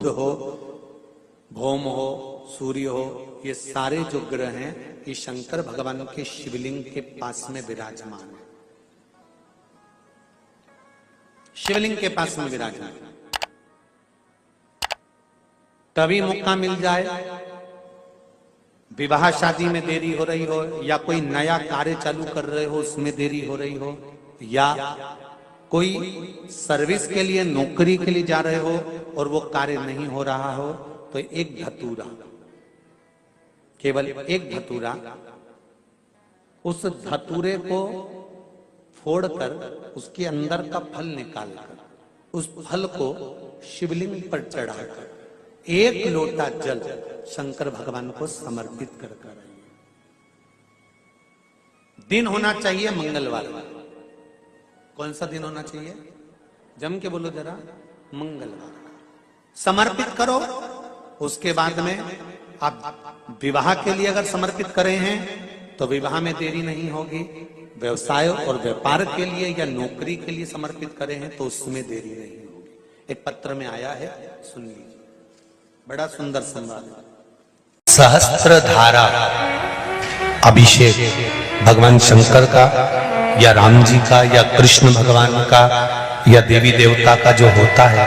हो, भौम हो, सूर्य हो, ये सारे जो ग्रह हैं ये शंकर भगवान के शिवलिंग के पास में विराजमान है। शिवलिंग के पास में विराजमान। तभी मौका मिल जाए, विवाह शादी में देरी हो रही हो, या कोई नया कार्य चालू कर रहे हो उसमें देरी हो रही हो, या कोई सर्विस के लिए नौकरी के लिए जा रहे हो और वो कार्य नहीं हो रहा हो, तो एक धतूरा, केवल एक धतूरा, उस धतूरे को फोड़कर उसके अंदर का फल निकालकर उस फल को शिवलिंग पर चढ़ाकर एक लोटा जल शंकर भगवान को समर्पित कर कर। दिन होना चाहिए मंगलवार। कौन सा दिन होना चाहिए? जम के बोलो जरा, मंगलवार। समर्पित करो। उसके बाद में आप विवाह के लिए अगर समर्पित करे हैं तो विवाह में देरी नहीं होगी। व्यवसाय और व्यापार के लिए या नौकरी के लिए समर्पित करे हैं तो उसमें देरी नहीं होगी। एक पत्र में आया है, सुन लीजिए, बड़ा सुंदर संवाद है। सहस्त्र धारा अभिषेक भगवान शंकर का या राम जी का या कृष्ण भगवान का या देवी देवता का जो होता है,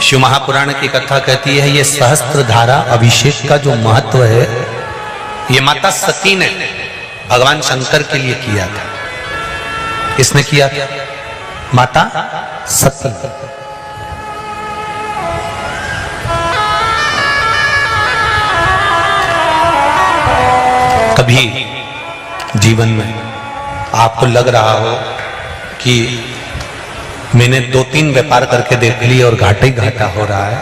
शिव महापुराण की कथा कहती है ये सहस्त्र धारा अभिषेक का जो महत्व है ये माता सती ने भगवान शंकर के लिए किया था। किसने किया था? माता सती। कभी जीवन में आपको लग रहा हो कि मैंने 2-3 व्यापार करके देख लिए और घाटा ही घाटा हो रहा है,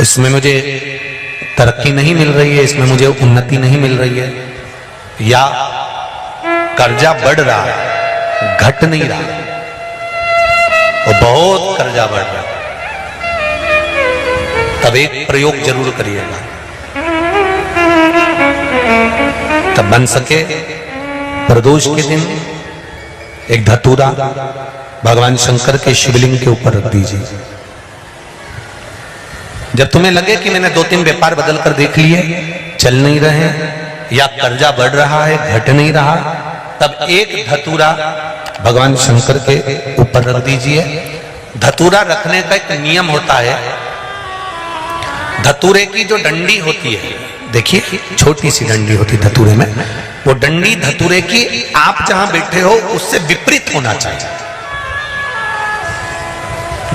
इसमें मुझे तरक्की नहीं मिल रही है, इसमें मुझे उन्नति नहीं मिल रही है, या कर्जा बढ़ रहा है, घट नहीं रहा और बहुत कर्जा बढ़ रहा है, तब एक प्रयोग जरूर करिएगा। तब बन सके प्रदोष के दिन एक धतूरा भगवान शंकर के शिवलिंग के ऊपर रख दीजिए। जब तुम्हें लगे कि मैंने 2-3 व्यापार बदल कर देख लिए, चल नहीं रहे या कर्जा बढ़ रहा है, घट नहीं रहा, तब एक धतूरा भगवान शंकर के ऊपर रख दीजिए। धतूरा रखने का एक नियम होता है। धतूरे की जो डंडी होती है, देखिए छोटी सी डंडी होती है धतूरे में, वो डंडी धतूरे की आप जहां बैठे हो उससे विपरीत होना चाहिए।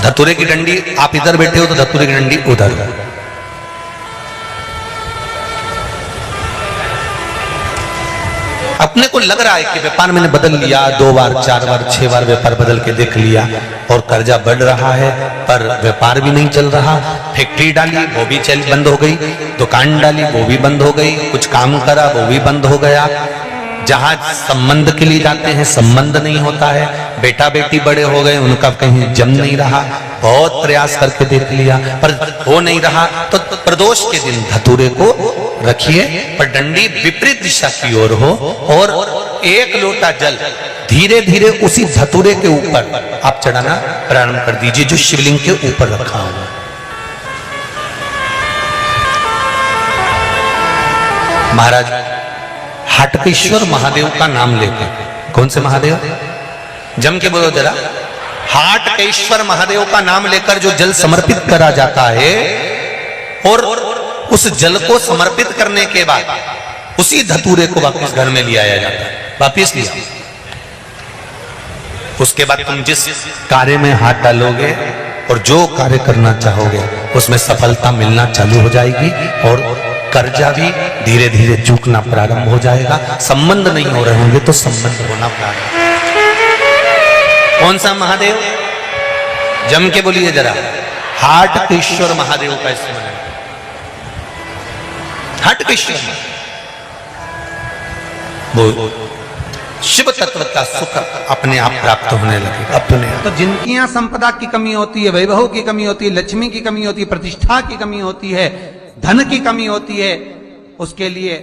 धतूरे की डंडी आप इधर बैठे हो तो धतूरे की डंडी उधर। अपने को लग रहा है कि व्यापार मैंने बदल लिया, 2 बार 4 बार 6 बार व्यापार बदल के देख लिया और कर्जा बढ़ रहा है, पर व्यापार भी नहीं चल रहा। फैक्ट्री डाली वो भी बंद हो गई, दुकान डाली वो भी बंद हो गई, कुछ काम करा वो भी बंद हो गया। जहां संबंध के लिए जाते हैं संबंध नहीं होता है, बेटा बेटी बड़े हो गए उनका कहीं जम नहीं रहा, बहुत प्रयास करके देख लिया पर हो नहीं रहा। तो प्रदोष के दिन धतूरे को रखिए पर डंडी विपरीत दिशा की ओर हो और एक लोटा जल धीरे धीरे उसी धतूरे के ऊपर आप चढ़ाना प्रारंभ कर दीजिए जो शिवलिंग के ऊपर रखा हुआ। महाराज हाटकेश्वर महादेव का नाम लेकर, कौन से महादेव? जम के बोलो जरा, हाटकेश्वर महादेव का नाम लेकर जो जल समर्पित करा जाता है और उस जल को समर्पित करने के बाद उसी धतूरे को वापस घर में ले आया जाता है, वापस लिया। उसके बाद तुम जिस कार्य में हाथ डालोगे और जो कार्य करना चाहोगे उसमें सफलता मिलना चालू हो जाएगी और कर्जा भी धीरे धीरे चूकना प्रारंभ हो जाएगा। संबंध नहीं हो रहे होंगे तो संबंध होना प्रारंभ। कौन सा महादेव? जम के बोलिए जरा, हाटकेश्वर महादेव का स्मरण। हाटकेश्वर वो शिव तत्व का सुख अपने आप प्राप्त होने लगे अपने आप। तो जिनकी यहाँ संपदा की कमी होती है, वैभव की कमी होती है, लक्ष्मी की कमी होती है, प्रतिष्ठा की कमी होती है, धन की कमी होती है, उसके लिए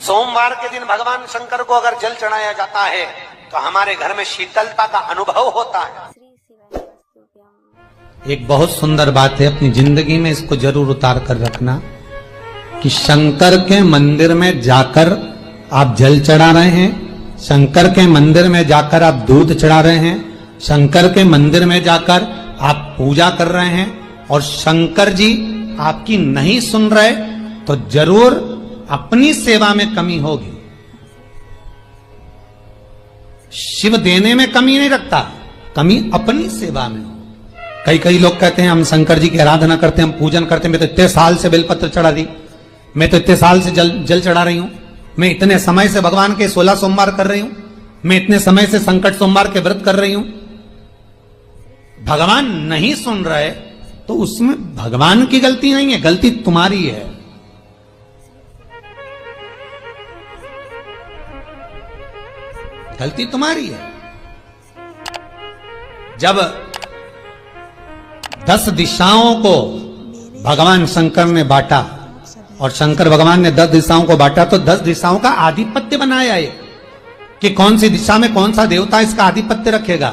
सोमवार के दिन भगवान शंकर को अगर जल चढ़ाया जाता है तो हमारे घर में शीतलता का अनुभव होता है। एक बहुत सुंदर बात है, अपनी जिंदगी में इसको जरूर उतार कर रखना कि शंकर के मंदिर में जाकर आप जल चढ़ा रहे हैं, शंकर के मंदिर में जाकर आप दूध चढ़ा रहे हैं, शंकर के मंदिर में जाकर आप पूजा कर रहे हैं और शंकर जी आपकी नहीं सुन रहे तो जरूर अपनी सेवा में कमी होगी। शिव देने में कमी नहीं रखता, कमी अपनी सेवा में हो। कई लोग कहते हैं हम शंकर जी की आराधना करते हैं, हम पूजन करते हैं, मैं तो इतने साल से बेलपत्र चढ़ा दी, मैं तो इतने साल से जल चढ़ा रही हूं, मैं इतने समय से भगवान के 16 सोमवार कर रही हूं, मैं इतने समय से संकट सोमवार के व्रत कर रही हूं। भगवान नहीं सुन रहे तो उसमें भगवान की गलती नहीं है, गलती तुम्हारी है। गलती तुम्हारी है। जब 10 दिशाओं को भगवान शंकर ने बांटा और शंकर भगवान ने 10 दिशाओं को बांटा तो 10 दिशाओं का आधिपत्य बनाया है कि कौन सी दिशा में कौन सा देवता इसका आधिपत्य रखेगा,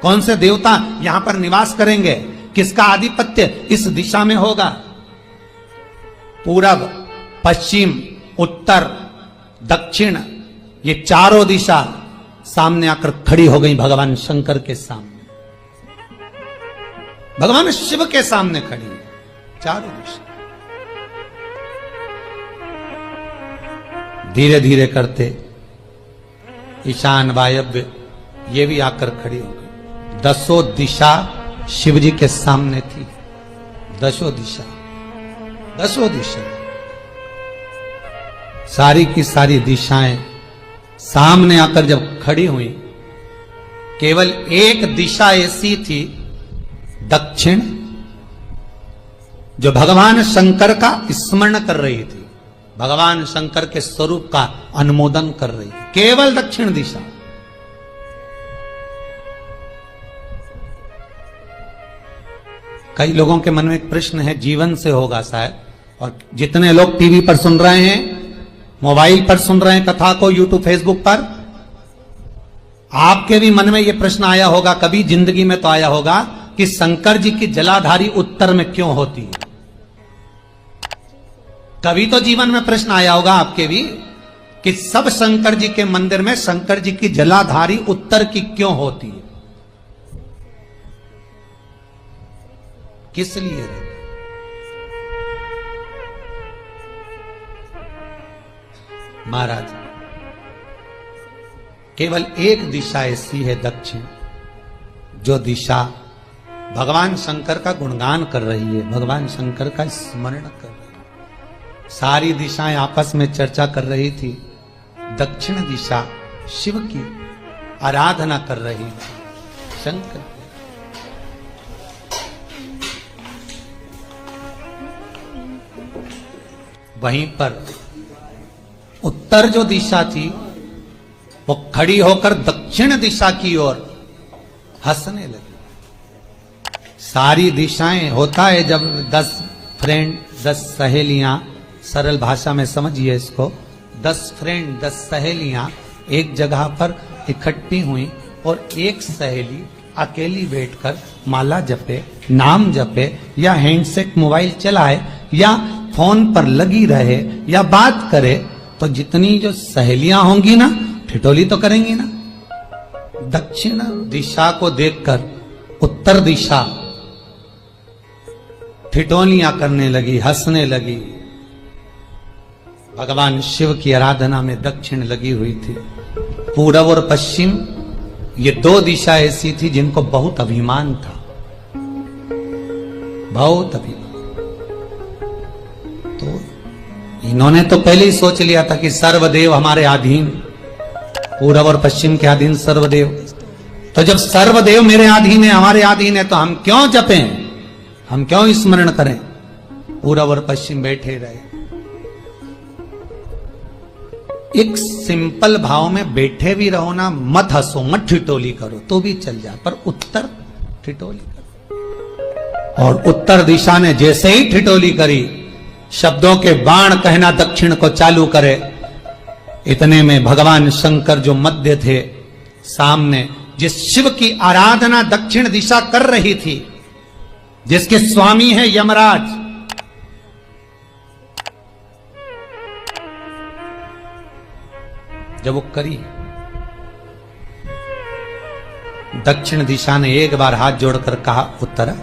कौन से देवता यहां पर निवास करेंगे, किसका आधिपत्य इस दिशा में होगा। पूरब, पश्चिम, उत्तर, दक्षिण, ये चारों दिशा सामने आकर खड़ी हो गई भगवान शंकर के सामने, भगवान शिव के सामने खड़ी है चारों दिशा। धीरे धीरे करते ईशान, वायव्य ये भी आकर खड़ी हो गई। 10 दिशा शिव जी के सामने थी, 10 दिशा, 10 दिशा, सारी की सारी दिशाएं सामने आकर जब खड़ी हुई, केवल एक दिशा ऐसी थी दक्षिण, जो भगवान शंकर का स्मरण कर रही थी, भगवान शंकर के स्वरूप का अनुमोदन कर रही थी, केवल दक्षिण दिशा। कई लोगों के मन में एक प्रश्न है, जीवन से होगा शायद, और जितने लोग टीवी पर सुन रहे हैं, मोबाइल पर सुन रहे हैं कथा को, यूट्यूब, फेसबुक पर, आपके भी मन में यह प्रश्न आया होगा, कभी जिंदगी में तो आया होगा कि शंकर जी की जलाधारी उत्तर में क्यों होती है। कभी तो जीवन में प्रश्न आया होगा आपके भी कि सब शंकर जी के मंदिर में शंकर जी की जलाधारी उत्तर की क्यों होती है, किस लिए रहती? महाराज, केवल एक दिशा ऐसी है दक्षिण, जो दिशा भगवान शंकर का गुणगान कर रही है, भगवान शंकर का स्मरण कर रही है। सारी दिशाएं आपस में चर्चा कर रही थी, दक्षिण दिशा शिव की आराधना कर रही थी, शंकर। वहीं पर उत्तर जो दिशा थी वो खड़ी होकर दक्षिण दिशा की ओर हंसने लगी। सारी दिशाएं, होता है जब 10 फ्रेंड, 10 सहेलियां, सरल भाषा में समझिए इसको, 10 फ्रेंड, 10 सहेलियां एक जगह पर इकट्ठी हुई और एक सहेली अकेली बैठकर माला जपे, नाम जपे, या हैंडसेट मोबाइल चलाए, या फोन पर लगी रहे, या बात करे, तो जितनी जो सहेलियां होंगी ना, ठिठोली तो करेंगी ना। दक्षिण दिशा को देखकर उत्तर दिशा ठिठोलियां करने लगी, हंसने लगी। भगवान शिव की आराधना में दक्षिण लगी हुई थी। पूरब और पश्चिम ये 2 दिशा ऐसी थी जिनको बहुत अभिमान था, बहुत अभिमान। तो इन्होंने तो पहले ही सोच लिया था कि सर्वदेव हमारे अधीन, पूरब और पश्चिम के अधीन सर्वदेव। तो जब सर्वदेव मेरे अधीन है, हमारे अधीन है, तो हम क्यों जपें, हम क्यों स्मरण करें। पूरब और पश्चिम बैठे रहे, एक सिंपल भाव में बैठे भी रहो ना, मत हंसो, मत ठिठोली करो तो भी चल जाए, पर उत्तर ठिठोली करो। और उत्तर दिशा ने जैसे ही ठिठोली करी, शब्दों के बाण कहना दक्षिण को चालू करे, इतने में भगवान शंकर जो मध्य थे, सामने जिस शिव की आराधना दक्षिण दिशा कर रही थी, जिसके स्वामी है यमराज, जब वो करी, दक्षिण दिशा ने एक बार हाथ जोड़कर कहा, उत्तरा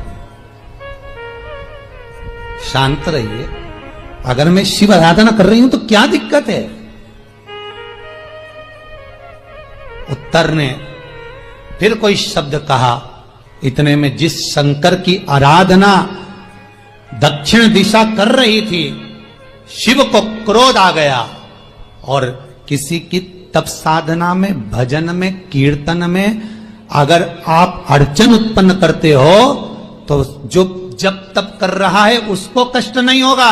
शांत रहिए, अगर मैं शिव आराधना कर रही हूं तो क्या दिक्कत है। उत्तर ने फिर कोई शब्द कहा, इतने में जिस शंकर की आराधना दक्षिण दिशा कर रही थी, शिव को क्रोध आ गया और किसी की तप साधना में, भजन में, कीर्तन में अगर आप अड़चन उत्पन्न करते हो तो जो जब तप कर रहा है उसको कष्ट नहीं होगा,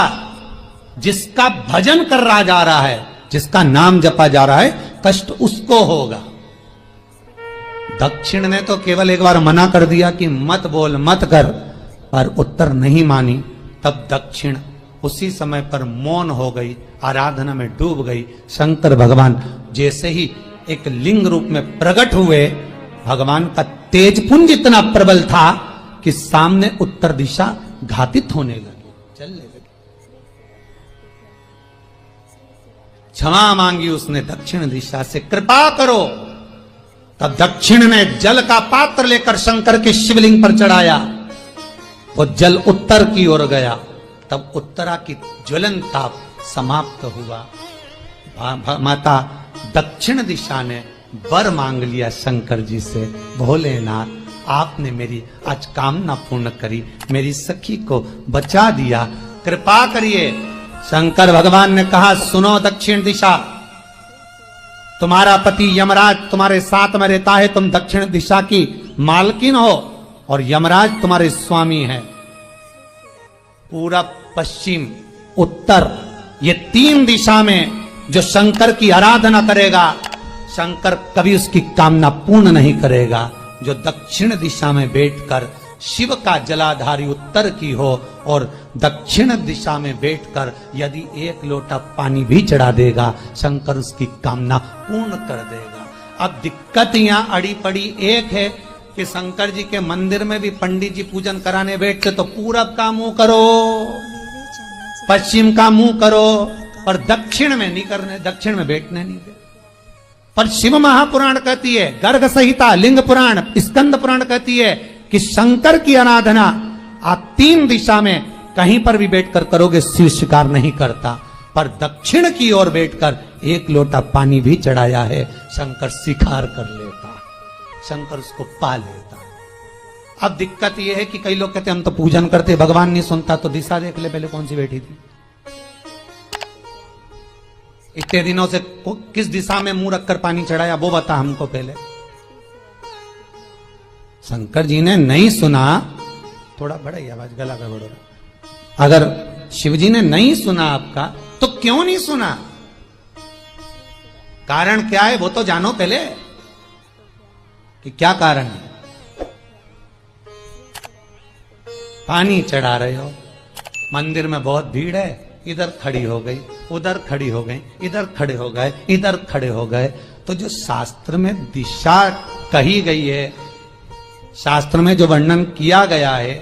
जिसका भजन कर रहा जा रहा है, जिसका नाम जपा जा रहा है, कष्ट उसको होगा। दक्षिण ने तो केवल एक बार मना कर दिया कि मत बोल, मत कर, पर उत्तर नहीं मानी। तब दक्षिण उसी समय पर मौन हो गई, आराधना में डूब गई। शंकर भगवान जैसे ही एक लिंग रूप में प्रकट हुए, भगवान का तेजपुंज इतना प्रबल था कि सामने उत्तर दिशा घातित होने लगी, चलने लगी। क्षमा मांगी उसने दक्षिण दिशा से, कृपा करो। तब दक्षिण ने जल का पात्र लेकर शंकर के शिवलिंग पर चढ़ाया, वो जल उत्तर की ओर गया। तब उत्तरा की ज्वलन ताप समाप्त हुआ। माता दक्षिण दिशा ने वर मांग लिया शंकर जी से, भोलेनाथ आपने मेरी आज कामना पूर्ण करी, मेरी सखी को बचा दिया, कृपा करिए। शंकर भगवान ने कहा, सुनो दक्षिण दिशा, तुम्हारा पति यमराज तुम्हारे साथ में रहता है, तुम दक्षिण दिशा की मालकिन हो और यमराज तुम्हारे स्वामी है। पूरब, पश्चिम, उत्तर, ये तीन दिशा में जो शंकर की आराधना करेगा, शंकर कभी उसकी कामना पूर्ण नहीं करेगा। जो दक्षिण दिशा में बैठकर शिव का जलाधारी उत्तर की हो और दक्षिण दिशा में बैठकर यदि एक लोटा पानी भी चढ़ा देगा, शंकर उसकी कामना पूर्ण कर देगा। अब दिक्कत यहां अड़ी पड़ी एक है कि शंकर जी के मंदिर में भी पंडित जी पूजन कराने बैठते तो पूरब का मुंह करो, पश्चिम का मुंह करो, पर दक्षिण में नहीं करने, दक्षिण में बैठने नहीं दे। पर शिव महापुराण कहती है, गर्ग संहिता, लिंग पुराण, स्कंद पुराण कहती है कि शंकर की आराधना आप तीन दिशा में कहीं पर भी बैठकर करोगे, शिव स्वीकार नहीं करता। पर दक्षिण की ओर बैठकर एक लोटा पानी भी चढ़ाया है, शंकर स्वीकार कर लेता, शंकर उसको पा लेता। अब दिक्कत यह है कि कई लोग कहते हम तो पूजन करते, भगवान नहीं सुनता, तो दिशा देख ले पहले कौन सी बैठी थी। इतने दिनों से किस दिशा में मुंह रखकर पानी चढ़ाया, वो बता हमको पहले। शंकर जी ने नहीं सुना, थोड़ा बढ़ाइए आवाज, गला का बढ़ो। अगर शिव जी ने नहीं सुना आपका, तो क्यों नहीं सुना, कारण क्या है वो तो जानो पहले कि क्या कारण है। पानी चढ़ा रहे हो, मंदिर में बहुत भीड़ है, इधर खड़ी हो गई, उधर खड़ी हो गई, इधर खड़े हो गए, इधर खड़े हो गए। तो जो शास्त्र में दिशा कही गई है, शास्त्र में जो वर्णन किया गया है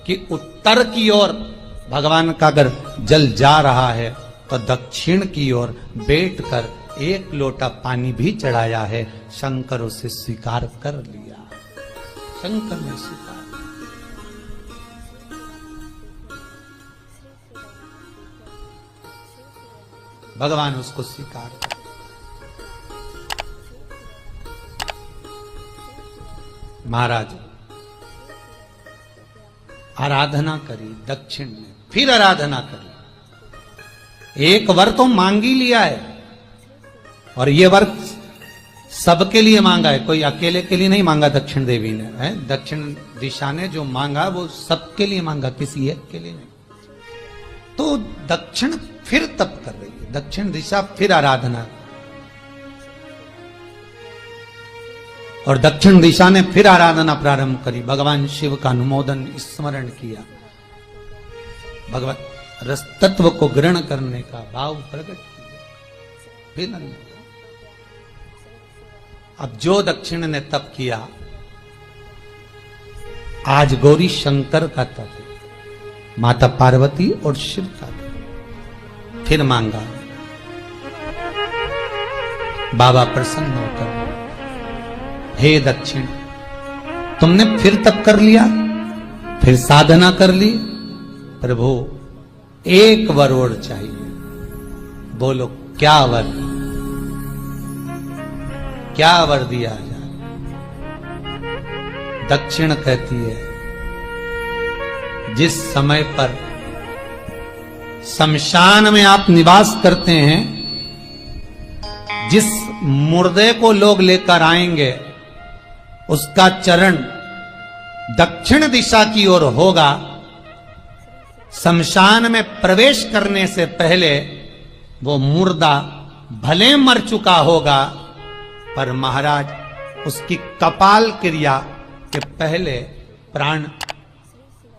कि उत्तर की ओर भगवान का अगर जल जा रहा है तो दक्षिण की ओर बैठकर एक लोटा पानी भी चढ़ाया है, शंकर उसे स्वीकार कर लिया, शंकर ने स्वीकार। भगवान उसको स्वीकार कर। महाराज आराधना करी दक्षिण ने, फिर आराधना करी। एक वर तो मांग ही लिया है, और ये वर सबके लिए मांगा है, कोई अकेले के लिए नहीं मांगा दक्षिण देवी ने, है दक्षिण दिशा ने जो मांगा वो सबके लिए मांगा, किसी एक के लिए नहीं। तो दक्षिण फिर तप कर रही है, दक्षिण दिशा फिर आराधना, और दक्षिण दिशा ने फिर आराधना प्रारंभ करी। भगवान शिव का अनुमोदन स्मरण किया, भगवत रस तत्व को ग्रहण करने का भाव प्रकट किया। फिर अब जो दक्षिण ने तप किया, आज गौरी शंकर का तप है, माता पार्वती और शिव का तप। फिर मांगा, बाबा प्रसन्न होकर, हे दक्षिण, तुमने फिर तप कर लिया, फिर साधना कर ली, प्रभु एक वर और चाहिए। बोलो क्या वर, क्या वर दिया जाए? दक्षिण कहती है, जिस समय पर शमशान में आप निवास करते हैं, जिस मुर्दे को लोग लेकर आएंगे, उसका चरण दक्षिण दिशा की ओर होगा। शमशान में प्रवेश करने से पहले वो मुर्दा भले मर चुका होगा, पर महाराज उसकी कपाल क्रिया के पहले प्राण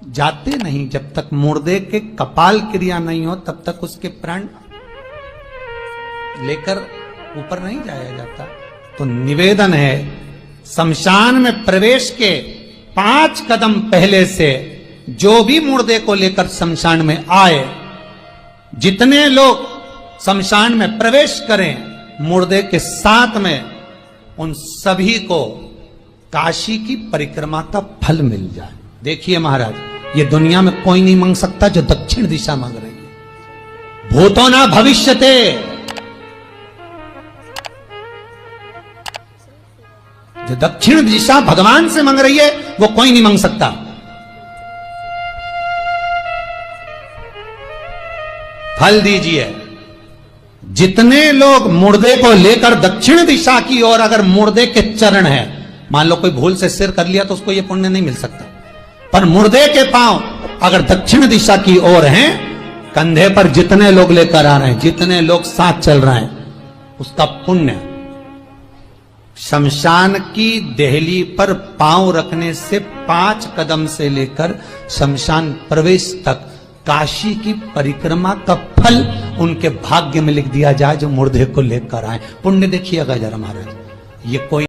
जाते नहीं। जब तक मुर्दे के कपाल क्रिया नहीं हो, तब तक उसके प्राण लेकर ऊपर नहीं जाया जाता। तो निवेदन है, शमशान में प्रवेश के 5 कदम पहले से जो भी मुर्दे को लेकर शमशान में आए, जितने लोग शमशान में प्रवेश करें मुर्दे के साथ में, उन सभी को काशी की परिक्रमा का फल मिल जाए। देखिए महाराज, ये दुनिया में कोई नहीं मांग सकता जो दक्षिण दिशा मांग रही है। भूतो ना भविष्यते, जो दक्षिण दिशा भगवान से मांग रही है वो कोई नहीं मांग सकता। फल दीजिए। जितने लोग मुर्दे को लेकर दक्षिण दिशा की ओर, अगर मुर्दे के चरण है, मान लो कोई भूल से सिर कर लिया तो उसको ये पुण्य नहीं मिल सकता, पर मुर्दे के पांव अगर दक्षिण दिशा की ओर हैं, कंधे पर जितने लोग लेकर आ रहे हैं, जितने लोग साथ चल रहे हैं, उसका पुण्य शमशान की देहली पर पांव रखने से 5 कदम से लेकर शमशान प्रवेश तक काशी की परिक्रमा का फल उनके भाग्य में लिख दिया जाए, जो मुर्दे को लेकर आए। पुण्य देखिएगा जरा महाराज, ये कोई